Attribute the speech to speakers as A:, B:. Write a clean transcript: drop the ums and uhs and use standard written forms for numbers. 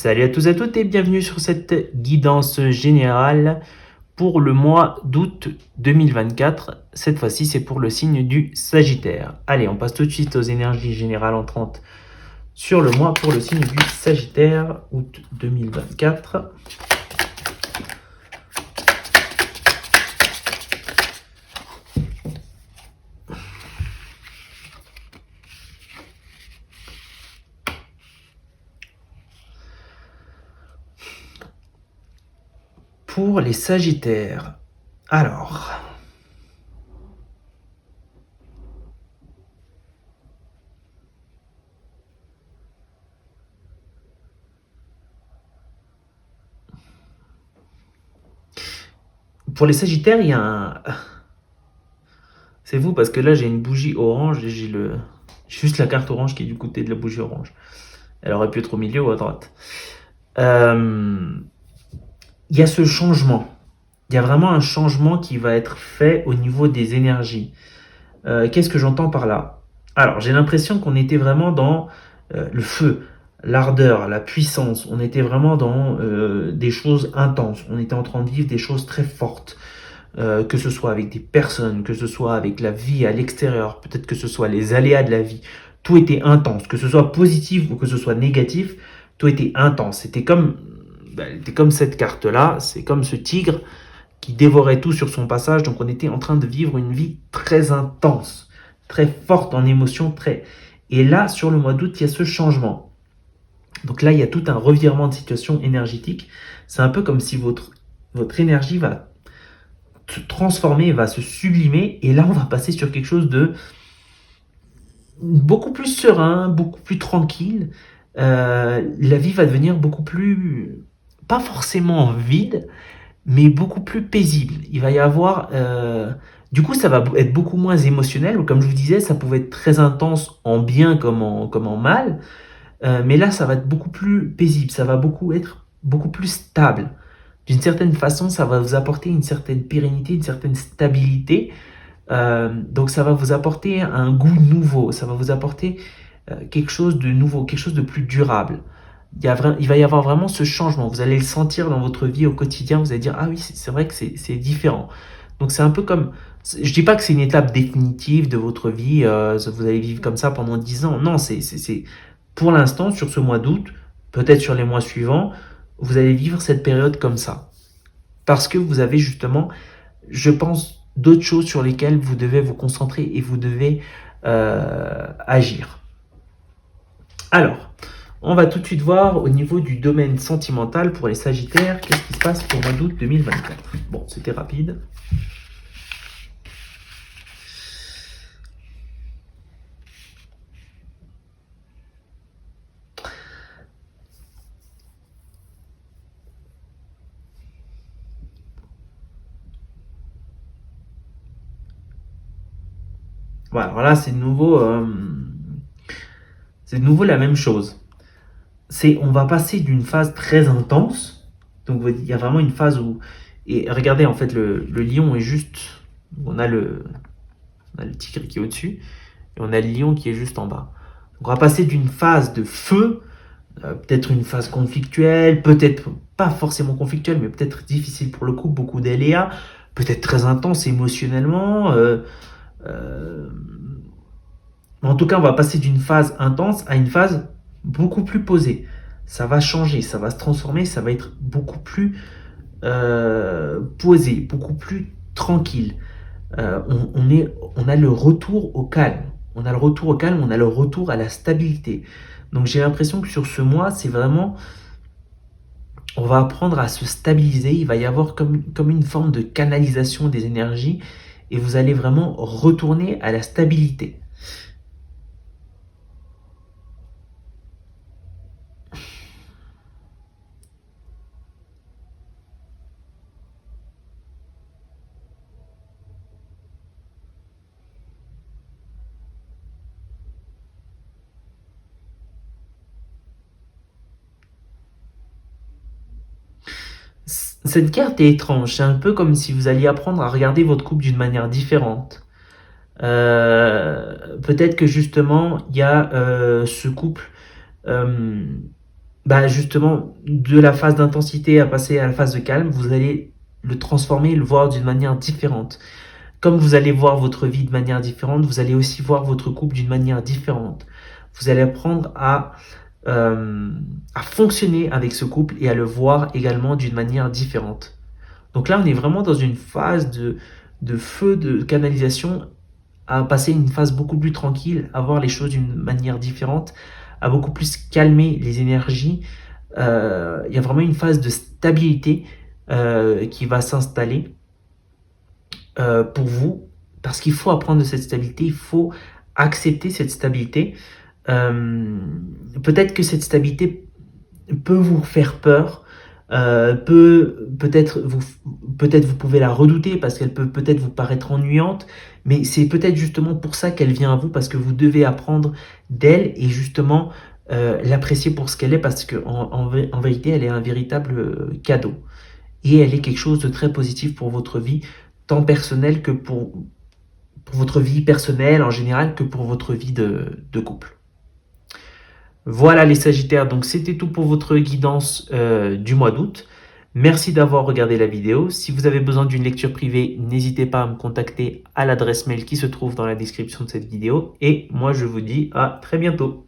A: Salut à tous et à toutes et bienvenue sur cette guidance générale pour le mois d'août 2024. Cette fois-ci, c'est pour le signe du Sagittaire. Allez, on passe tout de suite aux énergies générales entrantes sur le mois pour le signe du Sagittaire, août 2024. Pour les Sagittaires, alors, pour les Sagittaires, il y a un... C'est vous parce que là, j'ai une bougie orange et j'ai juste la carte orange qui est du côté de la bougie orange. Elle aurait pu être au milieu ou à droite. Il y a ce changement. Il y a vraiment un changement qui va être fait au niveau des énergies. Qu'est-ce que j'entends par là? Alors, j'ai l'impression qu'on était vraiment dans le feu, l'ardeur, la puissance. On était vraiment dans des choses intenses. On était en train de vivre des choses très fortes. Que ce soit avec des personnes, que ce soit avec la vie à l'extérieur, peut-être que ce soit les aléas de la vie. Tout était intense. Que ce soit positif ou que ce soit négatif, tout était intense. C'était comme cette carte-là. C'est comme ce tigre qui dévorait tout sur son passage. Donc on était en train de vivre une vie très intense, très forte en émotions, très... Et là, sur le mois d'août, il y a ce changement. Donc là, il y a tout un revirement de situation énergétique. C'est un peu comme si votre énergie va se transformer, va se sublimer. Et là, on va passer sur quelque chose de beaucoup plus serein, beaucoup plus tranquille. La vie va devenir beaucoup plus, pas forcément vide, mais beaucoup plus paisible. Il va y avoir... du coup, ça va être beaucoup moins émotionnel. Comme je vous disais, ça pouvait être très intense en bien comme en mal. Mais là, ça va être beaucoup plus paisible. Ça va être beaucoup plus stable. D'une certaine façon, ça va vous apporter une certaine pérennité, une certaine stabilité. Donc, ça va vous apporter un goût nouveau. Ça va vous apporter quelque chose de nouveau, quelque chose de plus durable. Il va y avoir vraiment ce changement. Vous allez le sentir dans votre vie au quotidien. Vous allez dire, ah oui, c'est vrai que c'est différent. Donc c'est un peu comme, je dis pas que c'est une étape définitive de votre vie, vous allez vivre comme ça pendant 10 ans. Non, c'est pour l'instant, sur ce mois d'août, peut-être sur les mois suivants, vous allez vivre cette période comme ça. Parce que vous avez justement, je pense, d'autres choses sur lesquelles vous devez vous concentrer et vous devez agir. Alors, on va tout de suite voir au niveau du domaine sentimental pour les Sagittaires, qu'est-ce qui se passe pour le mois d'août 2024. Bon, c'était rapide. Voilà, alors là, c'est de nouveau la même chose. On va passer d'une phase très intense. Donc, il y a vraiment une phase où... Et regardez, en fait, le lion est juste... On a le tigre qui est au-dessus. Et on a le lion qui est juste en bas. Donc, on va passer d'une phase de feu, peut-être une phase conflictuelle, peut-être pas forcément conflictuelle, mais peut-être difficile pour le coup, beaucoup d'aléas, peut-être très intense émotionnellement. En tout cas, on va passer d'une phase intense à une phase beaucoup plus posée. Ça va changer, ça va se transformer, ça va être beaucoup plus posé, beaucoup plus tranquille. On a le retour au calme. On a le retour au calme, on a le retour à la stabilité. Donc j'ai l'impression que sur ce mois, c'est vraiment... On va apprendre à se stabiliser. Il va y avoir comme une forme de canalisation des énergies et vous allez vraiment retourner à la stabilité. Cette carte est étrange. C'est un peu comme si vous alliez apprendre à regarder votre couple d'une manière différente. Peut-être que justement, il y a ce couple bah, justement, de la phase d'intensité à passer à la phase de calme, vous allez le transformer, le voir d'une manière différente. Comme vous allez voir votre vie de manière différente, vous allez aussi voir votre couple d'une manière différente. Vous allez apprendre à fonctionner avec ce couple et à le voir également d'une manière différente. Donc là, on est vraiment dans une phase de feu, de canalisation, à passer une phase beaucoup plus tranquille, à voir les choses d'une manière différente, à beaucoup plus calmer les énergies. Il y a vraiment une phase de stabilité qui va s'installer pour vous, parce qu'il faut apprendre de cette stabilité, il faut accepter cette stabilité. Euh, Peut-être que cette stabilité peut vous faire peur, peut-être vous pouvez la redouter parce qu'elle peut peut-être vous paraître ennuyante, mais c'est peut-être justement pour ça qu'elle vient à vous, parce que vous devez apprendre d'elle et justement l'apprécier pour ce qu'elle est, parce que en vérité elle est un véritable cadeau et elle est quelque chose de très positif pour votre vie, tant personnelle que pour votre vie personnelle en général, que pour votre vie de couple. Voilà les Sagittaires, donc c'était tout pour votre guidance du mois d'août. Merci d'avoir regardé la vidéo. Si vous avez besoin d'une lecture privée, n'hésitez pas à me contacter à l'adresse mail qui se trouve dans la description de cette vidéo. Et moi, je vous dis à très bientôt.